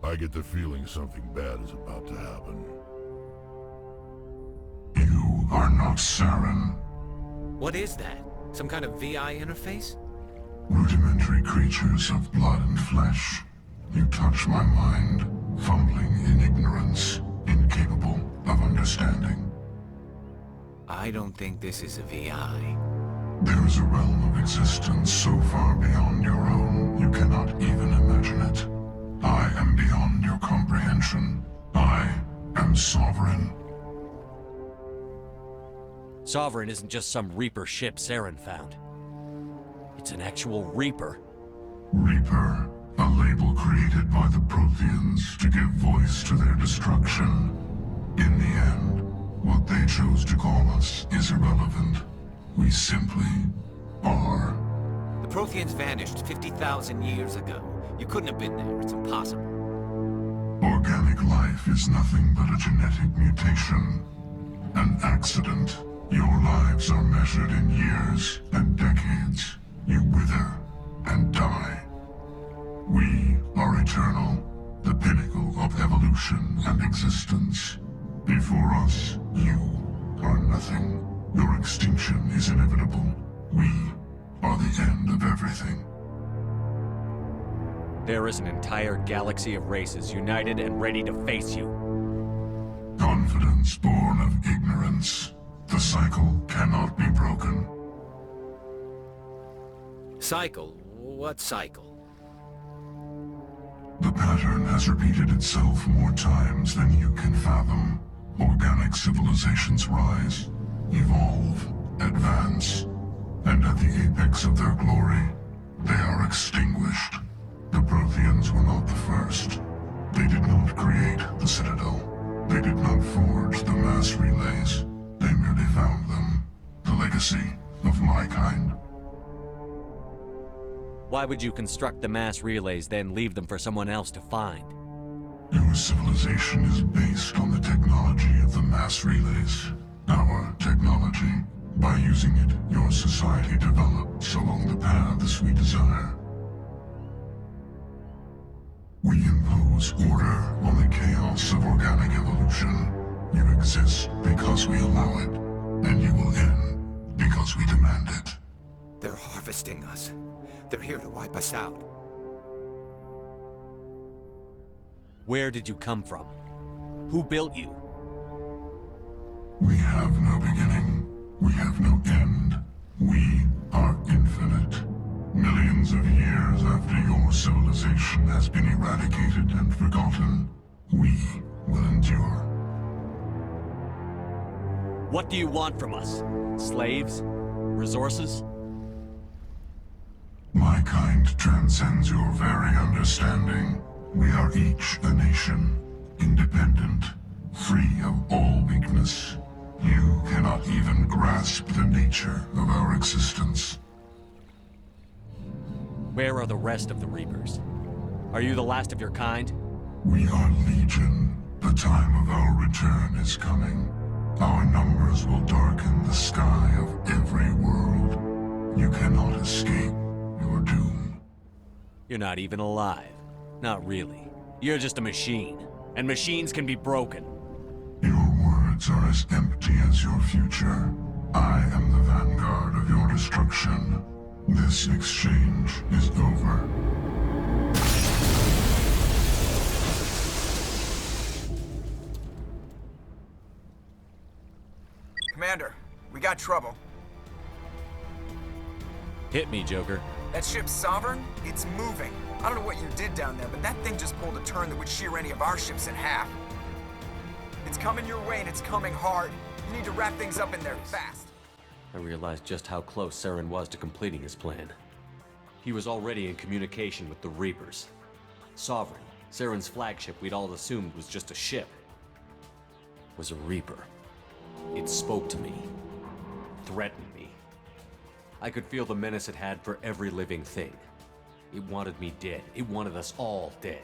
I get the feeling something bad is about to happen. You are not Saren. What is that? Some kind of VI interface? Rudimentary creatures of blood and flesh. You touch my mind, fumbling in ignorance, incapable of understanding. I don't think this is a VI. There is a realm of existence so far beyond your own, you cannot even imagine it. I am beyond your comprehension. I am Sovereign. Sovereign isn't just some Reaper ship Saren found. It's an actual Reaper. Reaper, a label created by the Protheans to give voice to their destruction. In the end, what they chose to call us is irrelevant. We simply are. The Protheans vanished 50,000 years ago. You couldn't have been there. It's impossible. Organic life is nothing but a genetic mutation. An accident. Your lives are measured in years and decades. You wither and die. We are eternal, the pinnacle of evolution and existence. Before us, you are nothing. Your extinction is inevitable. We are the end of everything. There is an entire galaxy of races united and ready to face you. Confidence born of ignorance. The cycle cannot be broken. Cycle? What cycle? The pattern has repeated itself more times than you can fathom. Organic civilizations rise, evolve, advance, and at the apex of their glory, they are extinguished. The Protheans were not the first. They did not create the Citadel. They did not forge the mass relays. They merely found them. The legacy of my kind. Why would you construct the mass relays, then leave them for someone else to find? Your civilization is based on the technology of the mass relays. Our technology. By using it, your society develops along the paths we desire. We impose order on the chaos of organic evolution. You exist because we allow it, and you will end because we demand it. They're harvesting us. They're here to wipe us out. Where did you come from? Who built you? We have no beginning. We have no end. We are infinite. Millions of years after your civilization has been eradicated and forgotten, we will endure. What do you want from us? Slaves? Resources? My kind transcends your very understanding. We are each a nation, independent, free of all weakness. You cannot even grasp the nature of our existence. Where are the rest of the Reapers? Are you the last of your kind? We are Legion. The time of our return is coming. Our numbers will darken the sky of every world. You cannot escape your doom. You're not even alive. Not really. You're just a machine. And machines can be broken. Your words are as empty as your future. I am the vanguard of your destruction. This exchange is over. Commander, we got trouble. Hit me, Joker. That ship's Sovereign? It's moving. I don't know what you did down there, but that thing just pulled a turn that would shear any of our ships in half. It's coming your way and it's coming hard. You need to wrap things up in there fast. I realized just how close Saren was to completing his plan. He was already in communication with the Reapers. Sovereign, Saren's flagship we'd all assumed was just a ship, was a Reaper. It spoke to me, threatened me. I could feel the menace it had for every living thing. It wanted me dead. It wanted us all dead.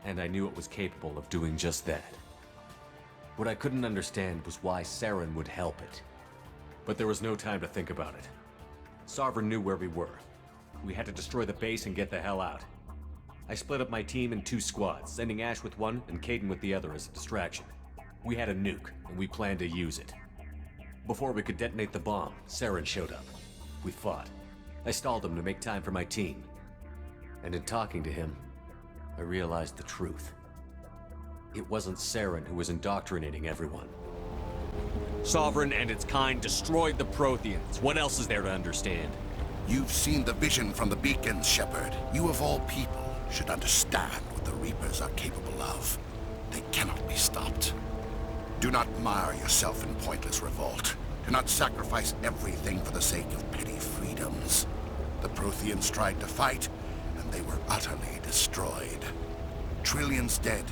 And I knew it was capable of doing just that. What I couldn't understand was why Saren would help it. But there was no time to think about it. Sovereign knew where we were. We had to destroy the base and get the hell out. I split up my team in 2 squads, sending Ash with one and Caden with the other as a distraction. We had a nuke, and we planned to use it. Before we could detonate the bomb, Saren showed up. We fought. I stalled him to make time for my team. And in talking to him, I realized the truth. It wasn't Saren who was indoctrinating everyone. Sovereign and its kind destroyed the Protheans. What else is there to understand? You've seen the vision from the beacons, Shepard. You of all people should understand what the Reapers are capable of. They cannot be stopped. Do not mire yourself in pointless revolt. Do not sacrifice everything for the sake of petty freedoms. The Protheans tried to fight, and they were utterly destroyed. Trillions dead,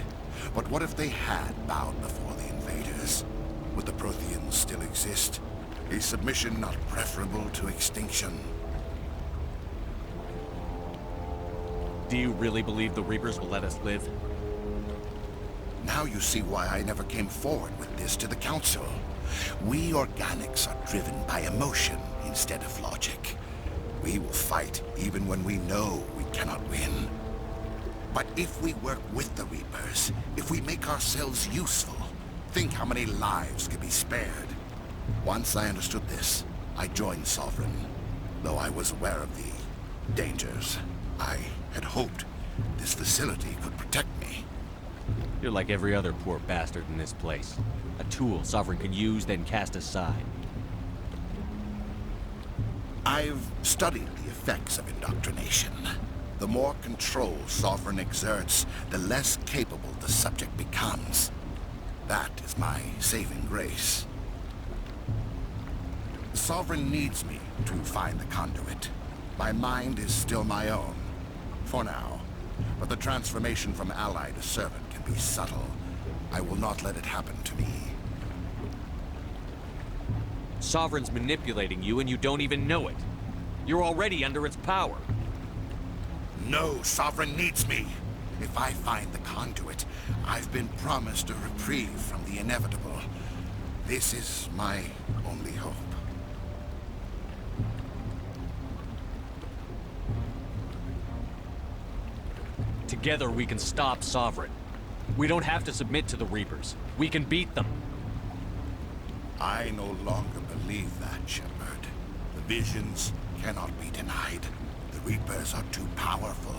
but what if they had bowed before the invaders? Would the Protheans still exist? Is submission not preferable to extinction? Do you really believe the Reapers will let us live? Now you see why I never came forward with this to the Council. We organics are driven by emotion instead of logic. We will fight even when we know we cannot win. But if we work with the Reapers, if we make ourselves useful, think how many lives could be spared. Once I understood this, I joined Sovereign, though I was aware of the dangers. I had hoped this facility could protect me. You're like every other poor bastard in this place. A tool Sovereign can use, then cast aside. I've studied the effects of indoctrination. The more control Sovereign exerts, the less capable the subject becomes. That is my saving grace. Sovereign needs me to find the conduit. My mind is still my own, for now. But the transformation from ally to servant can be subtle. I will not let it happen to me. Sovereign's manipulating you and you don't even know it. You're already under its power. No, Sovereign needs me. If I find the conduit, I've been promised a reprieve from the inevitable. This is my only hope. Together we can stop Sovereign. We don't have to submit to the Reapers. We can beat them. I no longer believe that, Shepard. The visions cannot be denied. The Reapers are too powerful.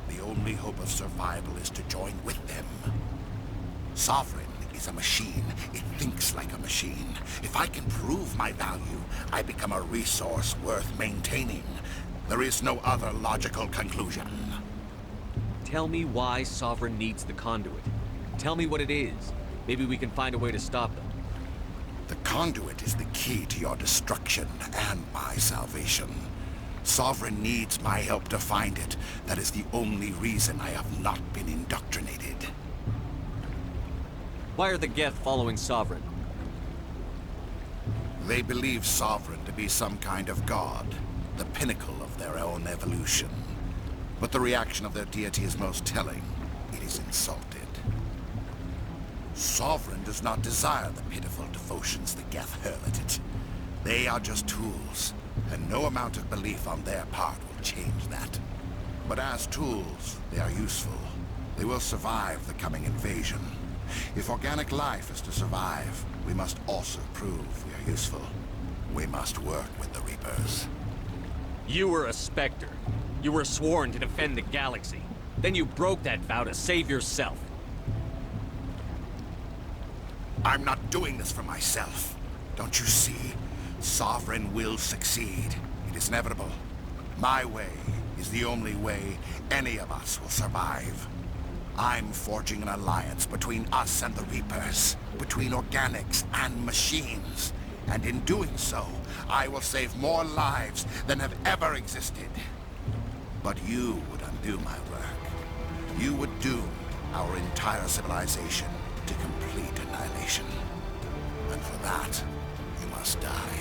The only hope of survival is to join with them. Sovereign is a machine. It thinks like a machine. If I can prove my value, I become a resource worth maintaining. There is no other logical conclusion. Tell me why Sovereign needs the conduit. Tell me what it is. Maybe we can find a way to stop them. The conduit is the key to your destruction and my salvation. Sovereign needs my help to find it. That is the only reason I have not been indoctrinated. Why are the Geth following Sovereign? They believe Sovereign to be some kind of god, the pinnacle of their own evolution. But the reaction of their deity is most telling. It is insulted. Sovereign does not desire the pitiful devotions the Geth hurl at it. They are just tools, and no amount of belief on their part will change that. But as tools, they are useful. They will survive the coming invasion. If organic life is to survive, we must also prove we are useful. We must work with the Reapers. You were a Spectre. You were sworn to defend the galaxy. Then you broke that vow to save yourself. I'm not doing this for myself. Don't you see? Sovereign will succeed. It is inevitable. My way is the only way any of us will survive. I'm forging an alliance between us and the Reapers, between organics and machines. And in doing so, I will save more lives than have ever existed. But you would undo my work. You would doom our entire civilization to complete annihilation. And for that, you must die.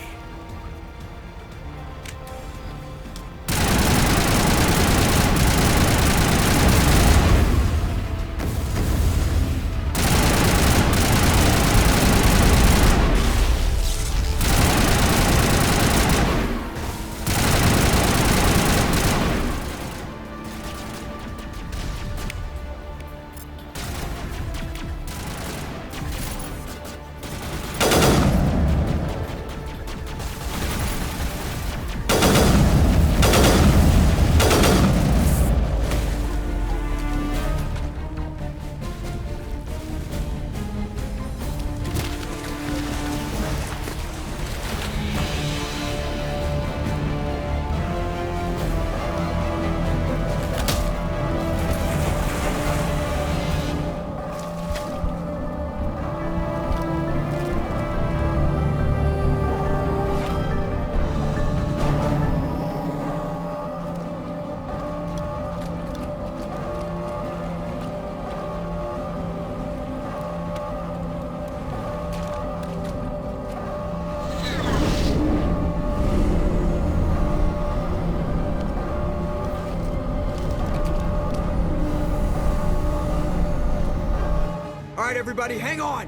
right, everybody, hang on!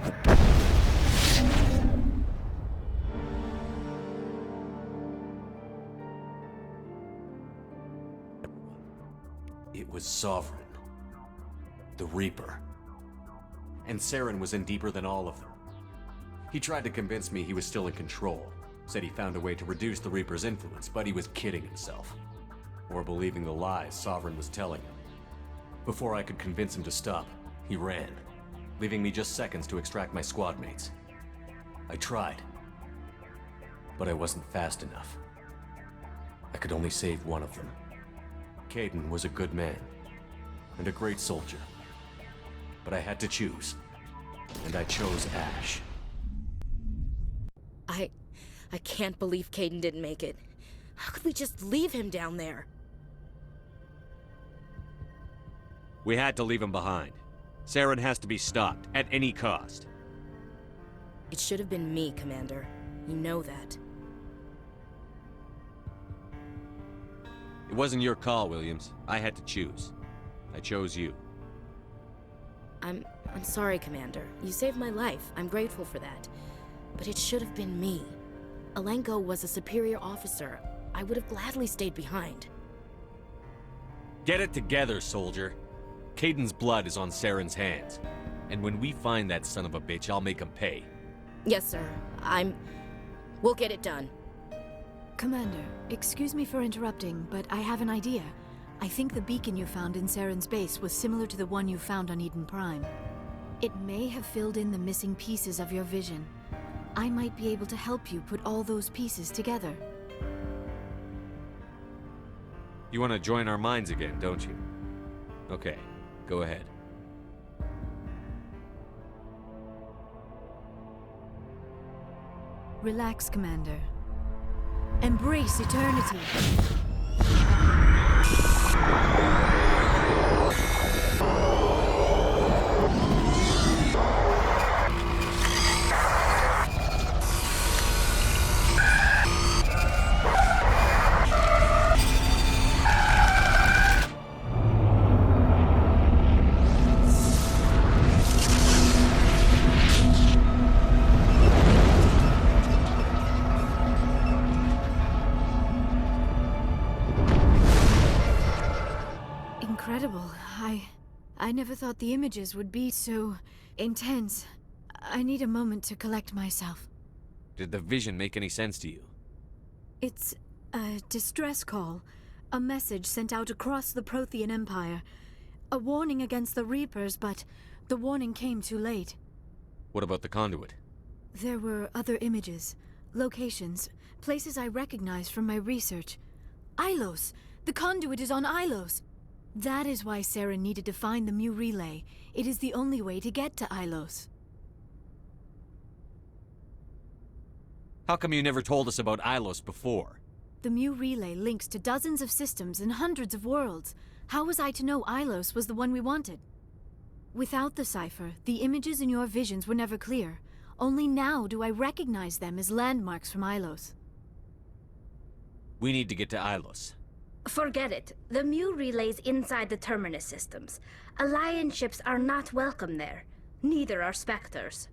It was Sovereign. The Reaper. And Saren was in deeper than all of them. He tried to convince me he was still in control. Said he found a way to reduce the Reaper's influence, but he was kidding himself. Or believing the lies Sovereign was telling him. Before I could convince him to stop, he ran, leaving me just seconds to extract my squad mates. I tried, but I wasn't fast enough. I could only save one of them. Caden was a good man, and a great soldier. But I had to choose, and I chose Ash. I can't believe Caden didn't make it. How could we just leave him down there? We had to leave him behind. Saren has to be stopped, at any cost. It should have been me, Commander. You know that. It wasn't your call, Williams. I had to choose. I chose you. I'm sorry, Commander. You saved my life. I'm grateful for that. But it should have been me. Alenko was a superior officer. I would have gladly stayed behind. Get it together, soldier. Caden's blood is on Saren's hands. And when we find that son of a bitch, I'll make him pay. Yes, sir. We'll get it done. Commander, excuse me for interrupting, but I have an idea. I think the beacon you found in Saren's base was similar to the one you found on Eden Prime. It may have filled in the missing pieces of your vision. I might be able to help you put all those pieces together. You want to join our minds again, don't you? Okay, go ahead. Relax, Commander. Embrace eternity. Incredible. I never thought the images would be so intense. I need a moment to collect myself. Did the vision make any sense to you? It's a distress call. A message sent out across the Prothean Empire. A warning against the Reapers, but the warning came too late. What about the conduit? There were other images, locations, places I recognized from my research. Ilos! The conduit is on Ilos! That is why Saren needed to find the Mu Relay. It is the only way to get to Ilos. How come you never told us about Ilos before? The Mu Relay links to dozens of systems and hundreds of worlds. How was I to know Ilos was the one we wanted? Without the cipher, the images in your visions were never clear. Only now do I recognize them as landmarks from Ilos. We need to get to Ilos. Forget it. The Mu relay's inside the Terminus systems. Alliance ships are not welcome there. Neither are Spectres.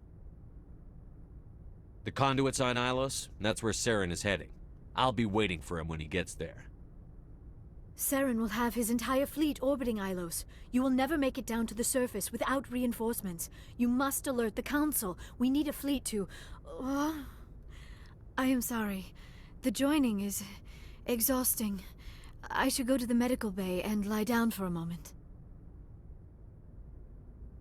The conduit's on Ilos, and that's where Saren is heading. I'll be waiting for him when he gets there. Saren will have his entire fleet orbiting Ilos. You will never make it down to the surface without reinforcements. You must alert the Council. We need a fleet to... I am sorry. The joining is exhausting. I should go to the medical bay and lie down for a moment.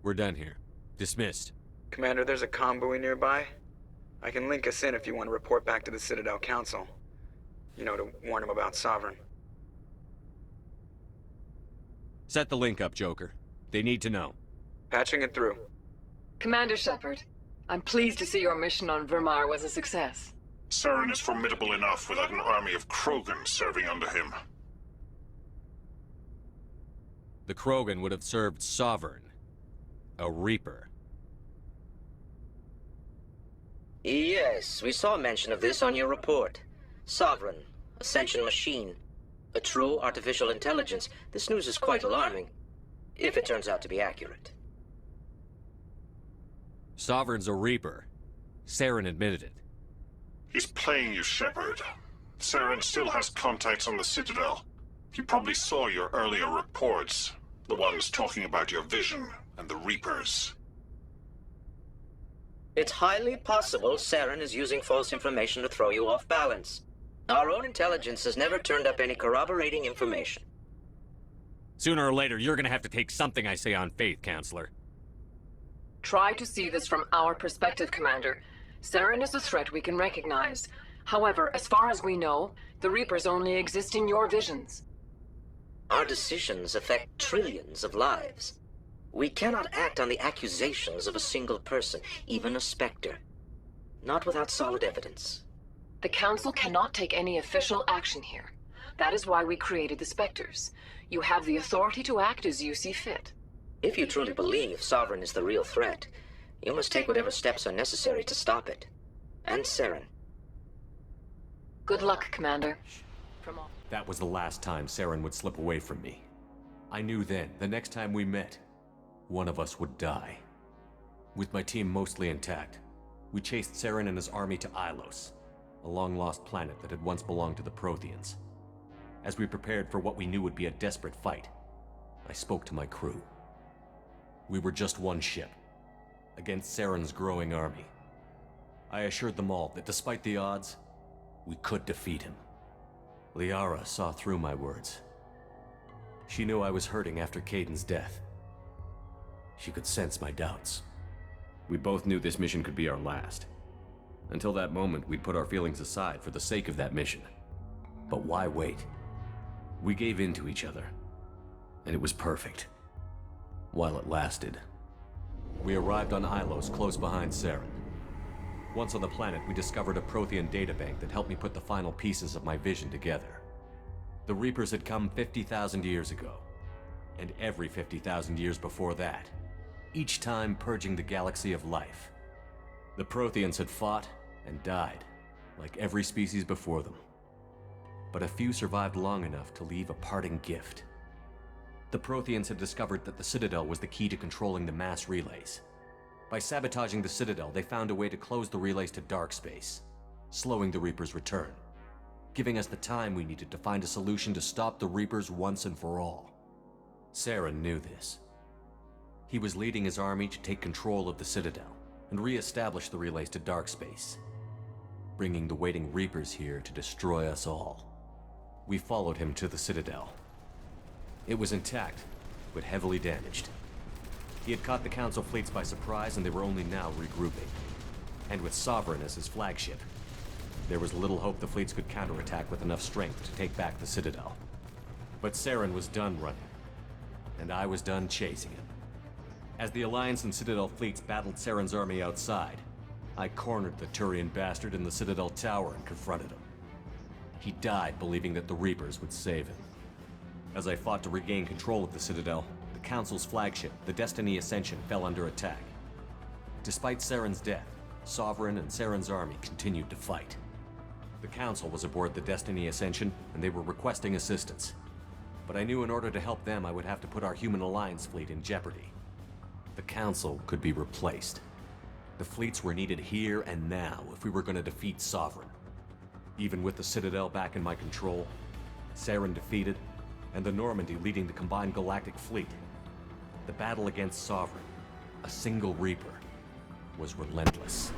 We're done here. Dismissed. Commander, there's a convoy nearby. I can link us in if you want to report back to the Citadel Council. You know, to warn them about Sovereign. Set the link up, Joker. They need to know. Patching it through. Commander Shepard, I'm pleased to see your mission on Vermar was a success. Saren is formidable enough without an army of Krogan serving under him. The Krogan would have served Sovereign. A Reaper. Yes, we saw mention of this on your report. Sovereign, Ascension machine, a true artificial intelligence. This news is quite alarming, if it turns out to be accurate. Sovereign's a Reaper. Saren admitted it. He's playing you, Shepard. Saren still has contacts on the Citadel. He probably saw your earlier reports. The ones talking about your vision and the Reapers. It's highly possible Saren is using false information to throw you off balance. Our own intelligence has never turned up any corroborating information. Sooner or later, you're gonna have to take something I say on faith, Counselor. Try to see this from our perspective, Commander. Saren is a threat we can recognize. However, as far as we know, the Reapers only exist in your visions. Our decisions affect trillions of lives. We cannot act on the accusations of a single person, even a Spectre. Not without solid evidence. The Council cannot take any official action here. That is why we created the Spectres. You have the authority to act as you see fit. If you truly believe Sovereign is the real threat, you must take whatever steps are necessary to stop it. And Saren. Good luck, Commander. That was the last time Saren would slip away from me. I knew then, the next time we met, one of us would die. With my team mostly intact, we chased Saren and his army to Ilos, a long-lost planet that had once belonged to the Protheans. As we prepared for what we knew would be a desperate fight, I spoke to my crew. We were just one ship, against Saren's growing army. I assured them all that despite the odds, we could defeat him. Liara saw through my words. She knew I was hurting after Caden's death. She could sense my doubts. We both knew this mission could be our last. Until that moment, we'd put our feelings aside for the sake of that mission. But why wait? We gave in to each other, and it was perfect. While it lasted. We arrived on Ilos, close behind Saren. Once on the planet, we discovered a Prothean databank that helped me put the final pieces of my vision together. The Reapers had come 50,000 years ago, and every 50,000 years before that, each time purging the galaxy of life. The Protheans had fought and died, like every species before them. But a few survived long enough to leave a parting gift. The Protheans had discovered that the Citadel was the key to controlling the mass relays. By sabotaging the Citadel, they found a way to close the relays to dark space, slowing the Reapers' return, giving us the time we needed to find a solution to stop the Reapers once and for all. Saren knew this. He was leading his army to take control of the Citadel and re-establish the relays to dark space, bringing the waiting Reapers here to destroy us all. We followed him to the Citadel. It was intact, but heavily damaged. He had caught the Council fleets by surprise, and they were only now regrouping. And with Sovereign as his flagship, there was little hope the fleets could counterattack with enough strength to take back the Citadel. But Saren was done running, and I was done chasing him. As the Alliance and Citadel fleets battled Saren's army outside, I cornered the Turian bastard in the Citadel tower and confronted him. He died believing that the Reapers would save him. As I fought to regain control of the Citadel, the Council's flagship, the Destiny Ascension, fell under attack. Despite Saren's death, Sovereign and Saren's army continued to fight. The Council was aboard the Destiny Ascension, and they were requesting assistance. But I knew in order to help them, I would have to put our Human Alliance fleet in jeopardy. The Council could be replaced. The fleets were needed here and now if we were going to defeat Sovereign. Even with the Citadel back in my control, Saren defeated, and the Normandy leading the combined galactic fleet, the battle against Sovereign, a single Reaper, was relentless.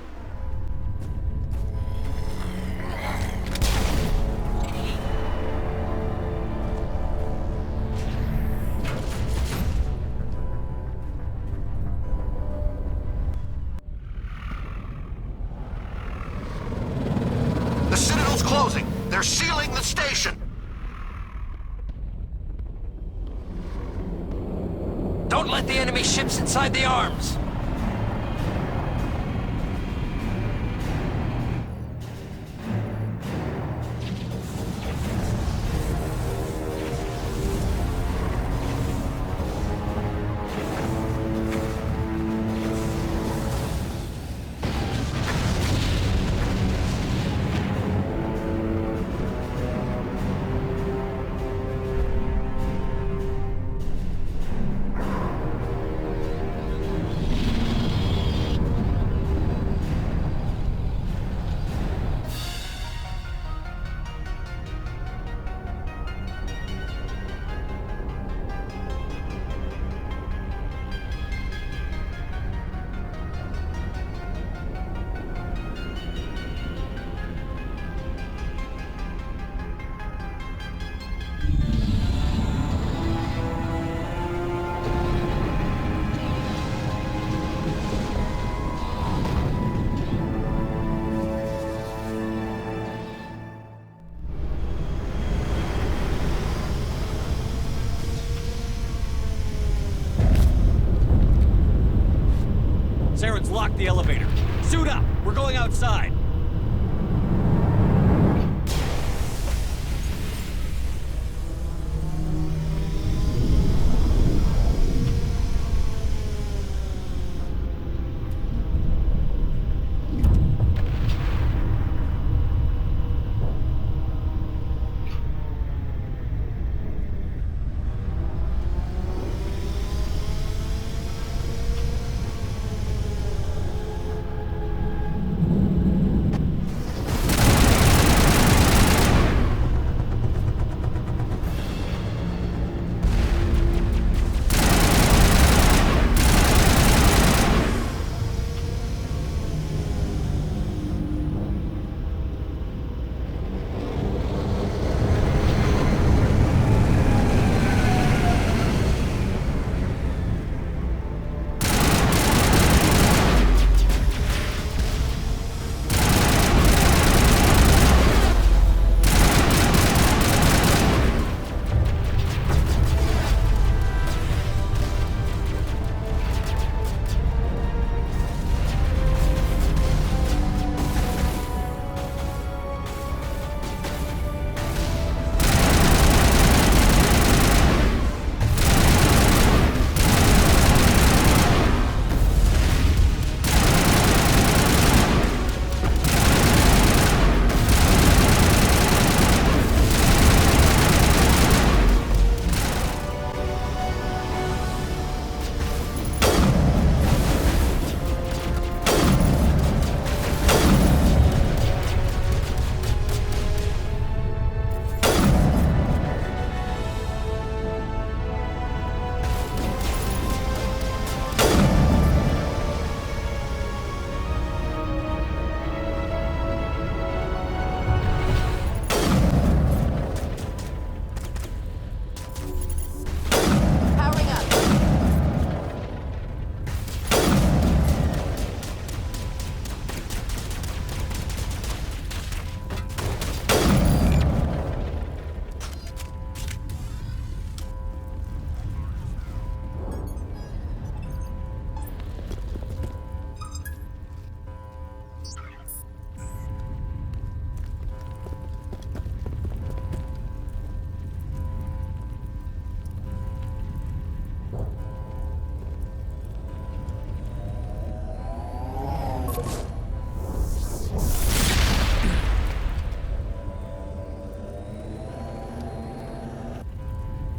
The Citadel's closing! They're sealing the station! Don't let the enemy ships inside the arms! Saren's locked the elevator. Suit up! We're going outside!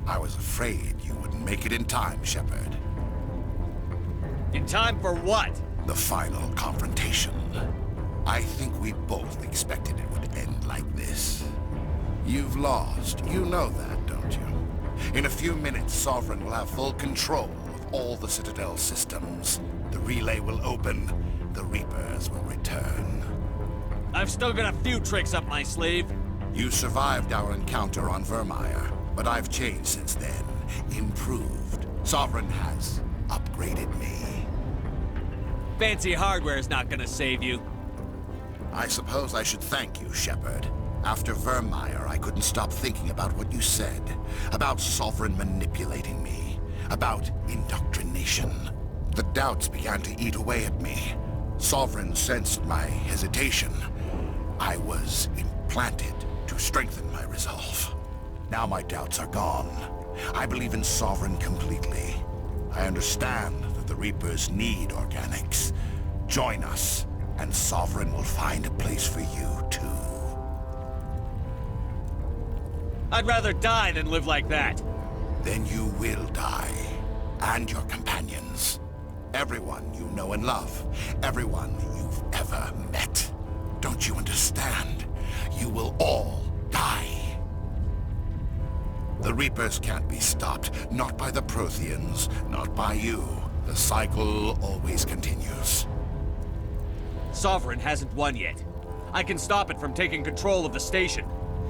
I was afraid you wouldn't make it in time, Shepard. In time for what? The final confrontation. I think we both expected it would end like this. You've lost. You know that, don't you? In a few minutes, Sovereign will have full control of all the Citadel systems. The relay will open. The Reapers will return. I've still got a few tricks up my sleeve. You survived our encounter on Vermeer, but I've changed since then. Improved. Sovereign has upgraded me. Fancy hardware's not gonna save you. I suppose I should thank you, Shepard. After Vermeer, I couldn't stop thinking about what you said. About Sovereign manipulating me. About indoctrination. The doubts began to eat away at me. Sovereign sensed my hesitation. I was implanted to strengthen my resolve. Now my doubts are gone. I believe in Sovereign completely. I understand that the Reapers need organics. Join us, and Sovereign will find a place for you, too. I'd rather die than live like that. Then you will die. And your companions. Everyone you know and love. Everyone you've ever met. Don't you understand? You will all die. The Reapers can't be stopped. Not by the Protheans. Not by you. The cycle always continues. Sovereign hasn't won yet. I can stop it from taking control of the station.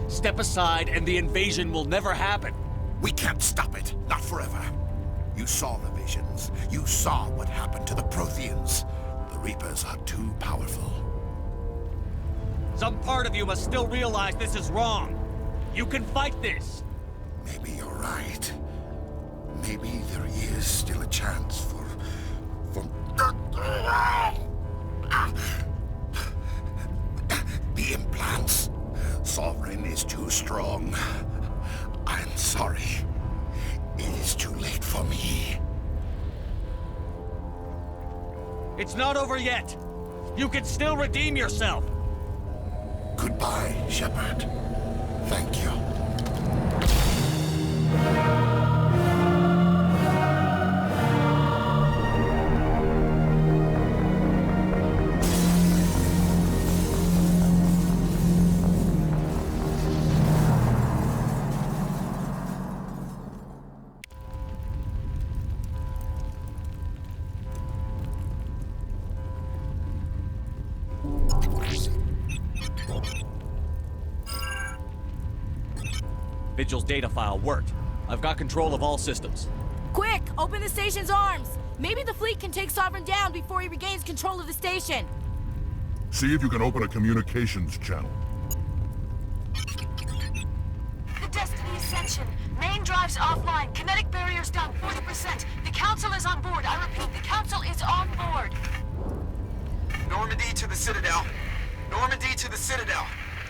Step aside and the invasion will never happen. We can't stop it. Not forever. You saw the visions. You saw what happened to the Protheans. The Reapers are too powerful. Some part of you must still realize this is wrong. You can fight this. Maybe you're right. Maybe there is still a chance for... It's not over yet. You can still redeem yourself. Goodbye, Shepard. Thank you. Vigil's data file worked. I've got control of all systems. Quick! Open the station's arms! Maybe the fleet can take Sovereign down before he regains control of the station. See if you can open a communications channel. The Destiny Ascension. Main drives offline. Kinetic barriers down 40%. The Council is on board. I repeat, the Council is on board. Normandy to the Citadel. Normandy to the Citadel.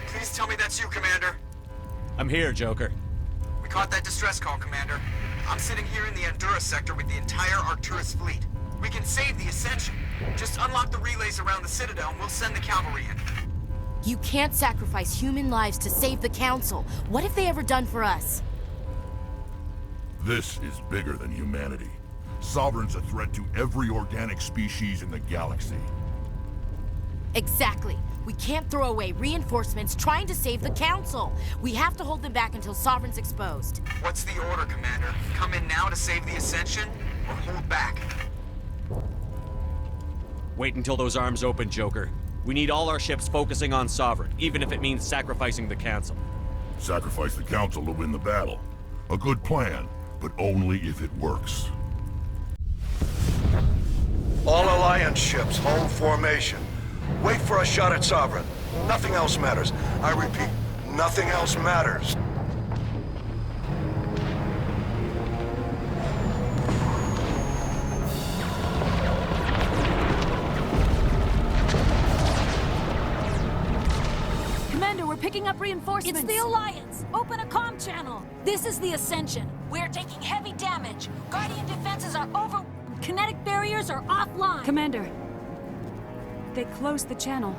Please tell me that's you, Commander. I'm here, Joker. We caught that distress call, Commander. I'm sitting here in the Endura sector with the entire Arcturus fleet. We can save the Ascension. Just unlock the relays around the Citadel and we'll send the cavalry in. You can't sacrifice human lives to save the Council. What have they ever done for us? This is bigger than humanity. Sovereign's a threat to every organic species in the galaxy. Exactly. We can't throw away reinforcements trying to save the Council. We have to hold them back until Sovereign's exposed. What's the order, Commander? Come in now to save the Ascension, or hold back? Wait until those arms open, Joker. We need all our ships focusing on Sovereign, even if it means sacrificing the Council. Sacrifice the Council to win the battle. A good plan, but only if it works. All Alliance ships, hold formation. Wait for a shot at Sovereign. Nothing else matters. I repeat, nothing else matters. Commander, we're picking up reinforcements. It's the Alliance. Open a comm channel. This is the Ascension. We're taking heavy damage. Guardian defenses are over. Kinetic barriers are offline. Commander, they closed the channel.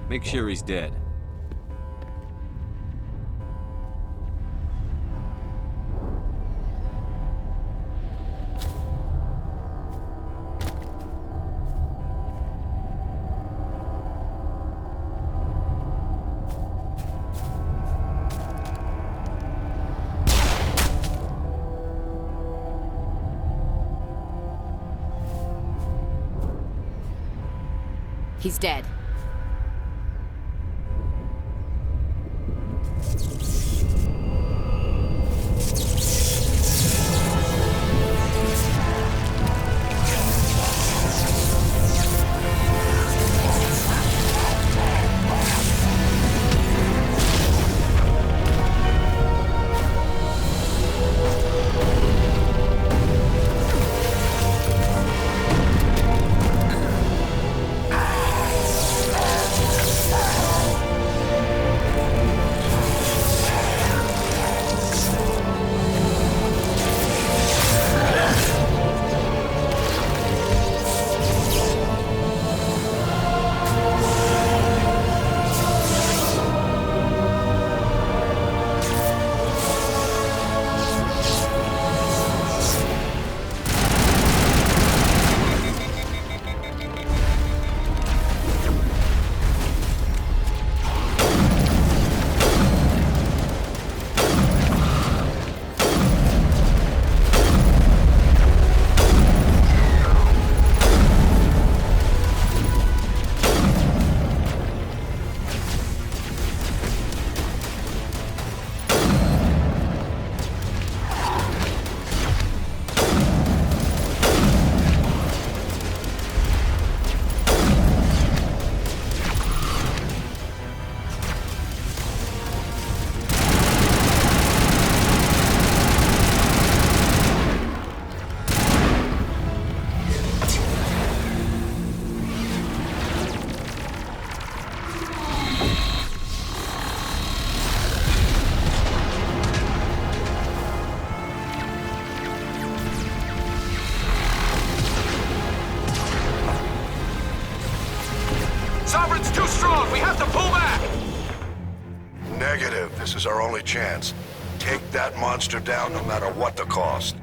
Make sure he's dead. He's dead. is our only chance. Take that monster down no matter what the cost.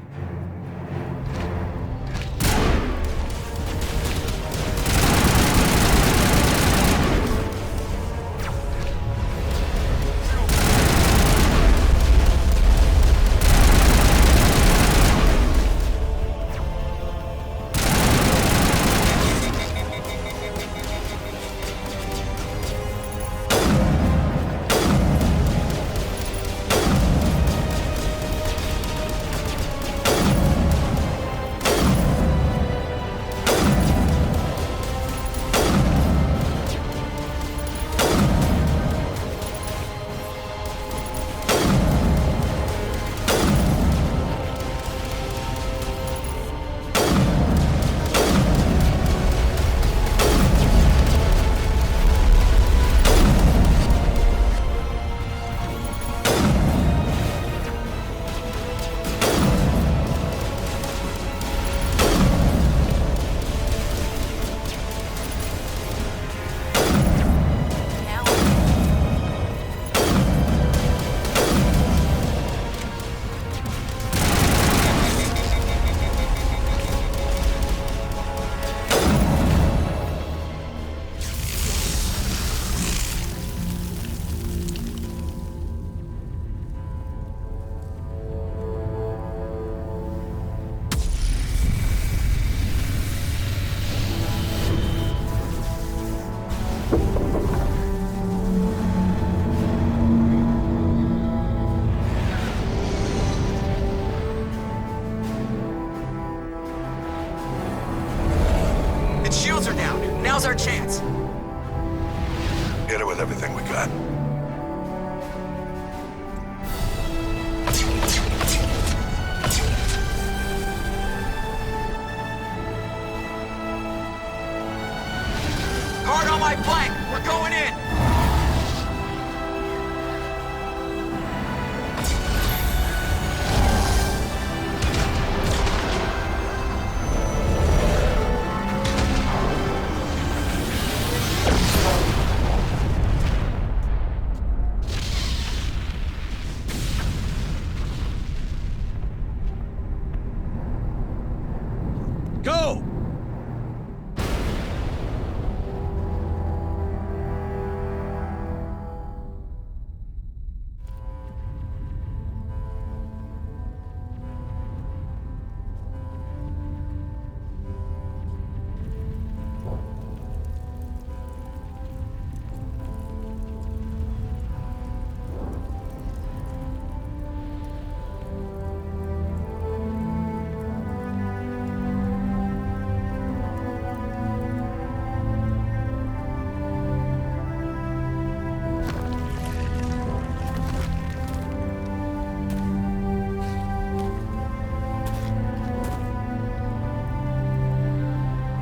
Now's our chance. Hit it with everything we got. Hard on my flank. We're going in. Go!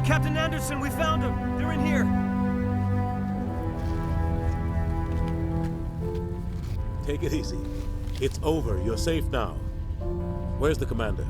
Captain Anderson, we found them! They're in here! Take it easy. It's over. You're safe now. Where's the commander?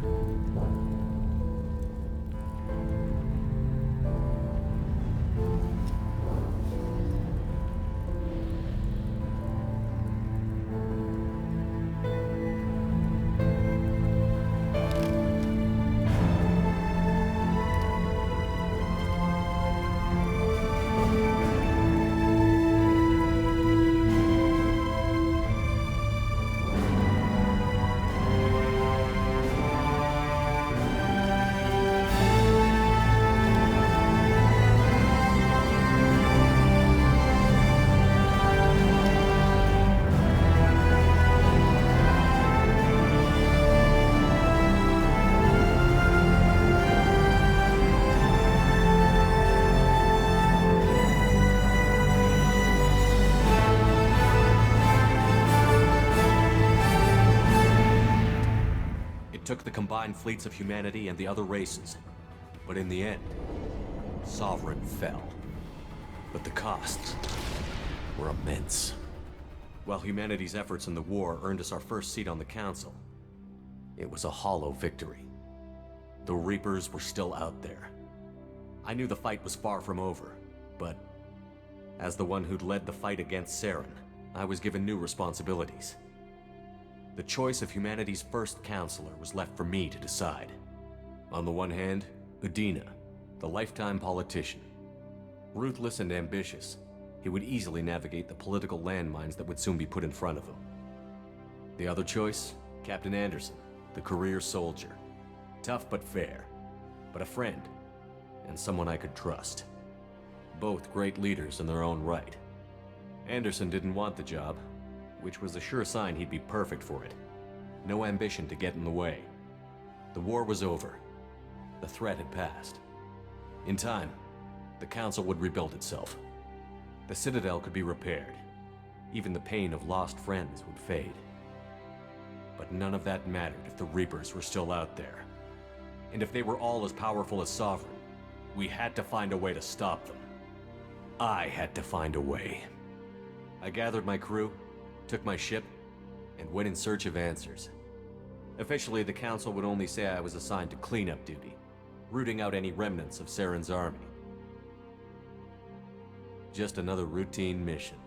Took the combined fleets of humanity and the other races. But in the end, Sovereign fell. But the costs were immense. While humanity's efforts in the war earned us our first seat on the Council, it was a hollow victory. The Reapers were still out there. I knew the fight was far from over, but as the one who'd led the fight against Saren, I was given new responsibilities. The choice of humanity's first counselor was left for me to decide. On the one hand, Udina, the lifetime politician. Ruthless and ambitious, he would easily navigate the political landmines that would soon be put in front of him. The other choice, Captain Anderson, the career soldier. Tough but fair, but a friend, and someone I could trust. Both great leaders in their own right. Anderson didn't want the job, which was a sure sign he'd be perfect for it. No ambition to get in the way. The war was over. The threat had passed. In time, the Council would rebuild itself. The Citadel could be repaired. Even the pain of lost friends would fade. But none of that mattered if the Reapers were still out there. And if they were all as powerful as Sovereign, we had to find a way to stop them. I had to find a way. I gathered my crew, took my ship, and went in search of answers. Officially, the Council would only say I was assigned to cleanup duty, rooting out any remnants of Saren's army. Just another routine mission.